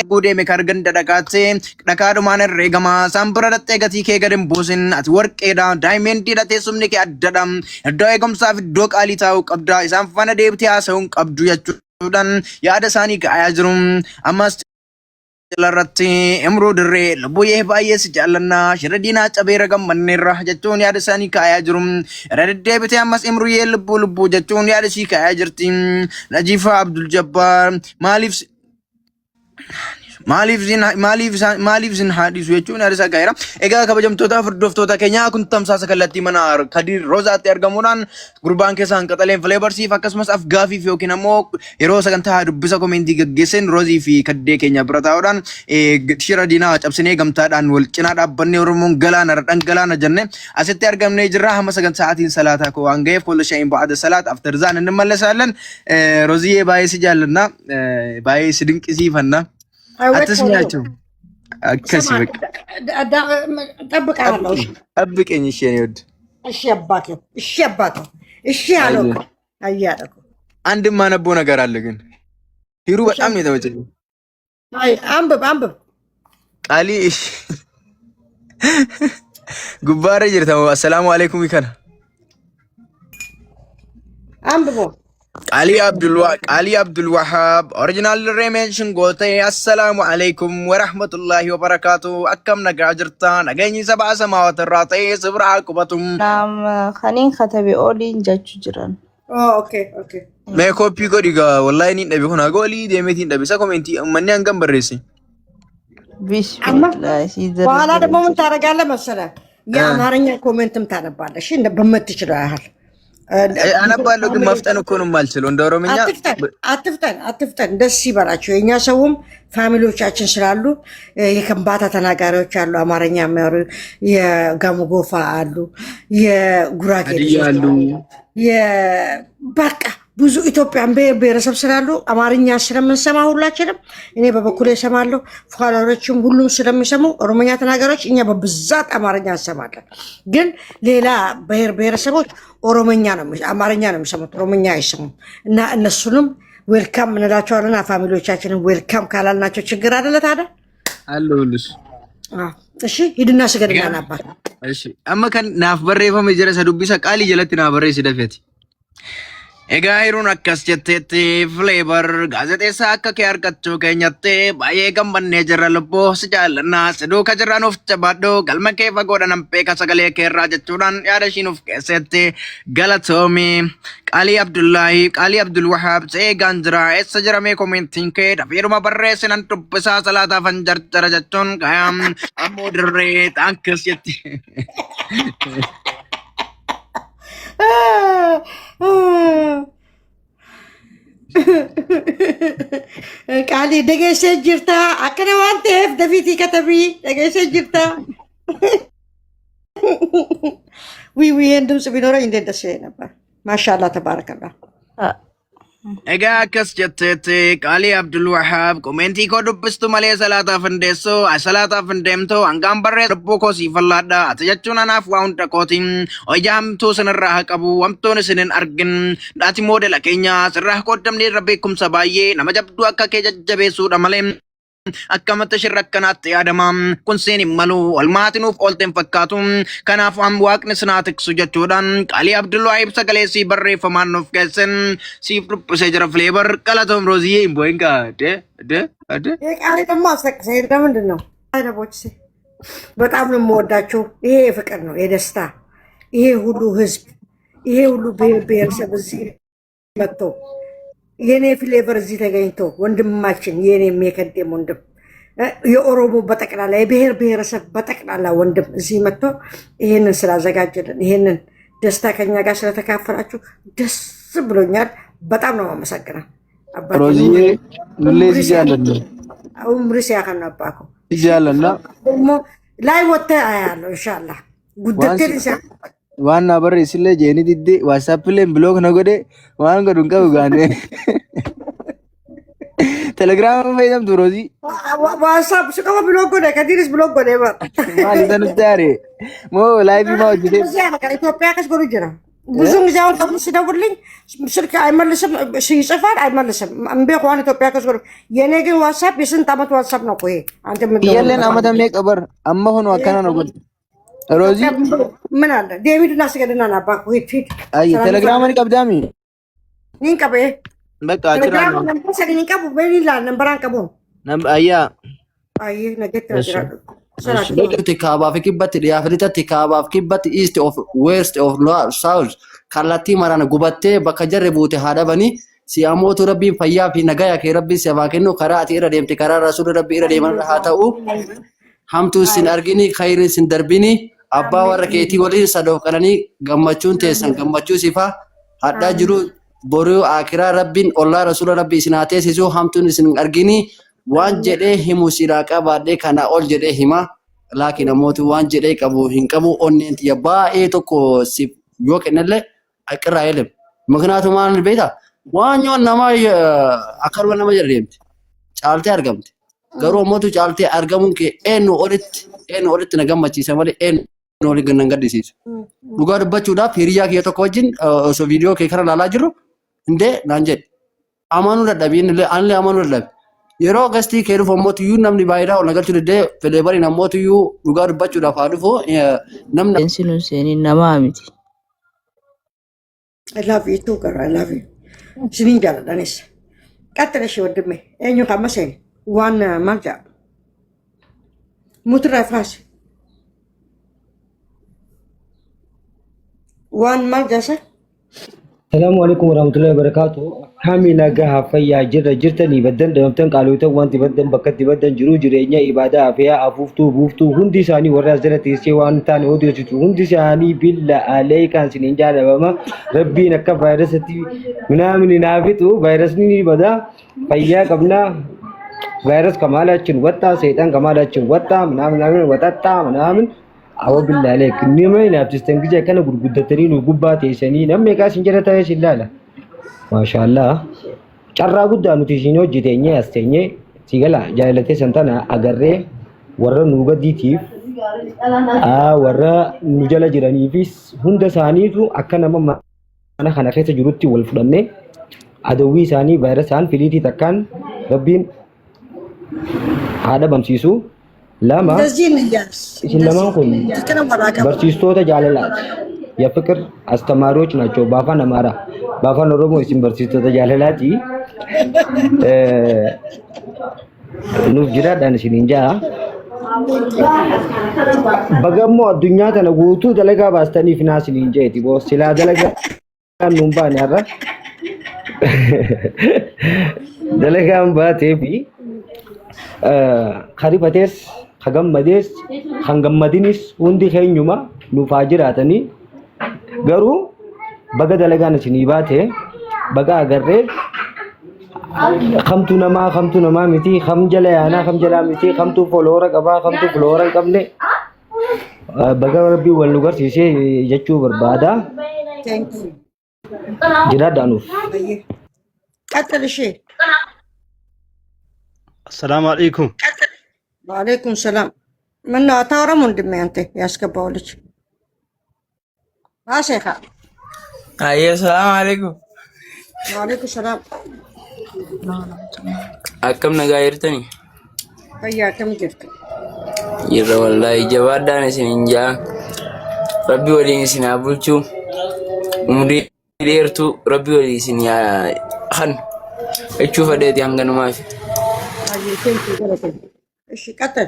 gude me kargan dadakate dakadu maner regama sampura datte gati ke gadin bosin at warqe da diamond da tesumni ke addadam do egomsa fi do qalitaw qabda isan fana debti asawun qabdu yachudan yaada sani ka ayajrum amas Larratti Emro Dere Laboye Baye Sijalana Shiradina Chabera Manera Jatun Yadasani Kaya Jurum Red Debit Amas Emru Yel Bulubu Jatun Yadasi Kaya Jertim Najifa Abdul Jabbar Malif in Hadis Wechun Arisa Gaira Ega Kabajamtota for Doftota Kenya Kuntam Sasakalati Manar Kadir Rosa Tergamunan Gurbankesan Katalen Flavor Si Fakasmas of Gafi Fiokinamo Erosakanta Bisa Comindi Gesen Rosi Fi Kade Kenya Bratauran Shiradina Absene Gamtad and will Chinada Banurumung Galana and Galana Jane as a tergam Najra Hamasagan Satin Salata ko Ange Polo Shame Bad Salat after Zan and Malasalan Rosie by Sijalana by Sidink Isivana أتسمعتم أكسبك طبق على وش أبك إني شيود الشباك الشيالوك أيادك عندي ما نبونا قرال لكن هيرو بتأمني ده وجهي هاي أمبب علي إيش قبارة جرتها السلام عليكم يكنا أمبب علي عبد الوهاب اوريجينال ريمنشن قوتي السلام عليكم ورحمة الله وبركاته أكم نجاجرتا نجاني سبع سماوات الراتي سبرا كبتم نعم خلين خطبي أولين جاجران أوكي ما كوبي كوريغا والله ني نبي هنا قولي ديمتي نبي سكومنتي مني أنكم بريسي بسم الله سيدر وأنا ده ممكن ترى قال مثلا يا أمارين كومنتم ترى بعد شيء نبمت تشرحها أنا بقول لك مفتن أكون مالشلون دورو مني أتفتن ده سيبراتشو إني أسوم فاميلو تشاتشن سرالو يكمل باتا تناغارو تشارلو أمارين ياميرو يا غاموغوفا آلو يا غوراكي آلو يا باكا ብዙ ኢትዮጵያን ብሔረሰብ ስላሉ አማርኛ ስለምንሰማ ሁላችንም እኔ በበኩሌ ሰማለሁ ፋላሮችም ሁሉም ስለሚሰሙ ኦሮሞኛ ተናጋሪዎች እኛ በብዛት አማርኛ እንሰማለን ግን ሌላ ብሔረሰቦች አማርኛ ነው የሚሰሙት ኦሮሞኛ አይሰሙም እና እነሱንም ዌልካም እንላቸዋለን ፋሚሊዎቻችንን ዌልካም ካላልናቸው ችግር አይደለ ታዲያ አለሁልሽ እሺ ሂድና ስገድና ናባ እሺ አመከን ናፍ በሬፈም ጀረሰ ዱቢሳ ቃሊ ጀለትና በሬ ሲደፈት Egairuun akkas jetteetti flavor gaazexeessaa akka kee argachuu keenyatti baay'ee gammannee jirra lubbuu si jaallannaa siduu ka jirra nuuf jabaadhu galma kee fagoodha nampee ka sagalee keerraa jechuudhaan yaada ishii nuuf keessetti galatoomi Qaalii Abdullaahi Qaalii Abdulwahaab se'ee gaanjira eessa jiramee koomentiin kee dafeeruma barreessinan dubbisaa salaataafan jarjara jechuun gaayam ammoo dirree taankas jetti. Kali dhageessee jirta akkana waan ta'eef dafiitii katabii dhageessee jirta ዊዊን ድምጽ ቢኖረኝ እንዴት ደስ ይለኝ ነበር ማሻአላ ተባረከላ Egaa akkas jetteetti Qaalii Abdulwahaab komentii koo dubbistu malee salaataaf hin deessu salaataaf hin deemtu hangaan barree lubbuu koo siif falladha ati jechuun anaaf waa hunda kooti hojii hamtuu sinirraa haa qabu wamtoon isin hin argin dhaati moodela keenya sirraa qoodamnee irra beekumsa baay'ee nama jabduu akka kee jajjabeessuudha malee akkamatti shirrakkanaatti yaadamam kun seen malu walmaatinuuf oolteen fakkaatu kanaaf am waaqni sinaa tiksu jechuudhaan Qaalii Abdulwahaab sagalee si barreeffamaan nuuf keessan siif dubbisee jira flavor qalatoom rooziyee hin boo'inka ቃሊ ደግሞ አስለቅሰኝ ለምንድን ነው አይነቦች በጣም ነው የምወዳቸው ይሄ ፍቅር ነው የደስታ ይሄ ሁሉ ህዝብ ይሄ ሁሉ ብሔረሰብ እዚህ መጥቶ የኔ ፍሌቨር እዚህ ተገኝቶ ወንድማችን የኔ የሚከደም ወንድም የኦሮሞ በጠቅላላ የብሔር ብሔረሰብ በጠቅላላ ወንድም እዚህ መጥቶ ይሄንን ስላዘጋጀልን ይሄንን ደስታ ከኛ ጋር ስለተካፈላችሁ ደስ ብሎኛል በጣም ነው የማመሰግነው ሮዚዬ ኑሌስ ይያለና ኡምሪስ ያከናባኩ ይያለና ደግሞ ላይ ወጣ አያለው ኢንሻአላህ ጉደቴን ኢንሻአላህ ዋና በሬ ሲለ ጄኒ ዲዲ ዋትስአፕ ላይ ብሎክ ነገደ ዋን ገዱን ቀው ጋኔ ቴሌግራም ፈይደም ቱሮዚ ዋትስአፕ ስቀው ብሎክ ጎደ ከዲርስ ብሎክ ጎደ ማሊ ተንስታሪ ሞ ላይቭ ማውጅ ኢትዮጵያ ከስ ጎሩ ጅራ ብዙ ጊዜ አሁን ከምን ሲደውልኝ ስልክ አይመልስም፣ ይጽፋል አይመልስም። እምቢ ኳን ኢትዮጵያ ከስሩ የኔ ግን ዋትስአፕ የስንት ዓመት ዋትስአፕ ነው? ቆይ አንተ ምን የለን ዓመት ቀበር አማ ሆኖ አከና ነው ጉድ ሮዚ ምን አለ ዴቪድ እናስገድና ናባኩ ሂድ አይ ቴሌግራምን ቀብዳሚ ኒን ቀበ በቃ አጭራ ነው ነበር ሰገኒ ቀቡ በሊላ ነምበራን ቀቡ አያ አይ ነገት ነው Kaabaa fi kibbatti dhiyaa fi lixatti kaabaa fi kibbatti east of west of south kallattii maraan gubattee bakka jarri buute haa dhabanii si'amootu rabbiin fayyaa fi nagayaa kee rabbiin si haa kennu karaa ati irra deemte karaa rasuulli rabbii irra deeman haa ta'u hamtuu sin argini khayriin sin darbini abbaa warra keetii waliin sadoof qalanii gammachuun teessan gammachuu sifaa hadhaa jiru boruu akiraa rabbiin ollaa rasuula rabbii isin haa teessisuu hamtuun isin argini waan jedhee himu siraa qabaadhee kana ol jedhee hima laakiin namooti waan jedhee qabu hin qabu onneen xiyya baay'ee tokko si yoo kennallee aqirraa eelem ምክንያቱም ማን ቤታ ዋኛውን nama akkaruma nama jala deemte caaltee argamte garuu ammoo caaltee argamuun kee eenyu olitti na gammachiisa malee eenyu oli gannan gaddisiisu dhugaa dubbachuudhaaf hiriyaa kiyya tokko wajjin osoo viidiyoo kee kana ilaalaa jirru indee naan jedhe amanuu dadhabiin illee anillee amanuu dadhabe yeroo gastii kee dhufu ammoo tuyyuu namni baay'ee ol nagalchuu diddee fedhee bari ammoo tuyyuu dhugaa dubbachuudhaaf haa dhufu namni Insinuun seenii namaa miti. I love you too, girl. I love you. Sinin jaalanis. Qattala shi ወንድሜ eenyu kama seeni waan malja mutra fras waan malja sa Assalamu alaikum warahmatullahi wabarakatuh. Kami naga hafayya jirtani baddan damtan qalootan wanti baddan bakkatti baddan jiru jireenya ibadaa afiya buuftuu hundi isaanii warra asirra teessee waan taane odeessitu hundi isaanii billa alaykaan sinin jaalabama rabbiin akka vaayirasatti ምናምን ናፊቱ ቫይረስኒ በዳ ፈያ ቀብና ቫይረስ ከማላችን ወጣ ሰይጣን ከማላችን ወጣ ምናምን ወጣጣ ምናምን አዎ ቢላሌክ ንመይ ናፍስተን ግዜ ከነ ጉድጉደተኒ ነው ጉባቴ ሰኒ ነም የቃስ እንጀራታ ይላል ማሻአላ ጨራ ጉዳኑ ቲሲኖ ጂቴኛ ያስተኘ ሲገላ ጃለቴ ሰንታና አገሬ ወረ ኑበዲቲፍ ወረ ኑጀለ ጅራኒፊስ ሁንደ ሳኒቱ አከነማ ana kana keessa jirutti wal fudhanne adawwii isaanii vaayirasaan filiitii takkaan rabbiin haadha bamsiisu lama isin lamaan kun barsiistota jaalalaati የፍቅር አስተማሪዎች ናቸው በአፋን አማራ በአፋን ኦሮሞ isin barsiistota jaalalaati nuuf jiraadhaan isin injaa bagammoo addunyaa tana guutuu dalagaa baastaniif naa isin injeeti boo silaa dalagaa numbaan yarra dalagaan baatee fi karifatees kagammadees kangammadinis hundi keenyuma nuufaa jiraatanii garuu baga dalagaan isinii baatee baga agarree kamtu namaa miti kam jala yaanaa kam jalaa miti kamtu foloora qabaa kamtu foloora hin qabne baga rabbii wal nu garsiisee jechuu barbaada. jiraadhaanuuf. Qattala ishee. Assalaamu alaikum. Waalaikum salaam. Manna ataawara wandimee ante yaasgabbaa ልጅ ማሸኻ አየ ሰላም አለይኩም ወአለይኩም ሰላም akkam nagaa jirtanii fayyaa kam jirtu irra wallahi jabaadhaan isin injaa rabbi waliin isin haa bulchu umrii dheertuu rabbi waliin isin han jechuu fedheeti hanganumaaf እሺ ቀጥል